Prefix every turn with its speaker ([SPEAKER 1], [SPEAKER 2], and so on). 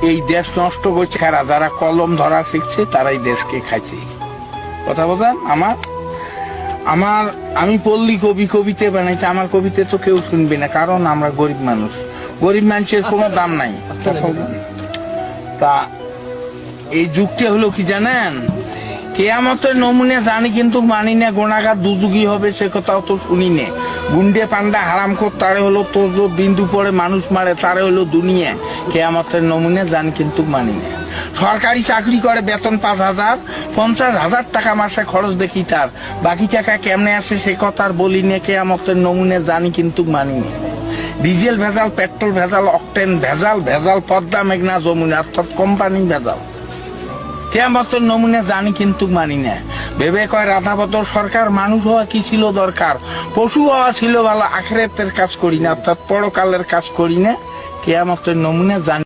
[SPEAKER 1] এই দেশ নষ্ট করছে কারা? যারা কলম ধরা শিখছে তারাই দেশকে খাইছে। কথা বলেন আমি পল্লী কবিতা বানাইছি, আমার কবিতা তো কেউ শুনবে না, কারণ আমরা গরিব মানুষ, গরিব মানুষের কোনো দাম নাই। তা এই যুগটা হলো কি জানেন, কেয়ামতের নমুনে জানি কিন্তু মানি না, গোনাগার দুযুগী হবে সে কথাও তো শুনি না। গুন্ডে পান্ডা হারামখোর তারে হলো তো বিন্দু পরে মানুষ মারে তারে হলো দুনিয়া। কেয়ামতের নমুনে জানি কিন্তু মানি না। সরকারি চাকরি করে, বেতন 5,000, 50,000 টাকা মাসে খরচ দেখি তার, বাকি টাকা কেমনে আসে সে কথা আর বলি না। কেয়ামতের নমুনে জানি কিন্তু মানি না। ডিজেল ভেজাল, পেট্রোল ভেজাল, অকটেন ভেজাল, পদ্মা মেঘনা যমুনা অর্থাৎ কোম্পানি ভেজাল। কেয়ামতের নমুনে জানি কিন্তু মানি না। ভেবে কয় রাধাবদর সরকার, মানুষ হওয়া কি ছিল দরকার, পশু হওয়া ছিল ভালো, আখিরাতের কাজ করি না অর্থাৎ পরকালের কাজ করি না। কেয়ামতের নমুনে জানি।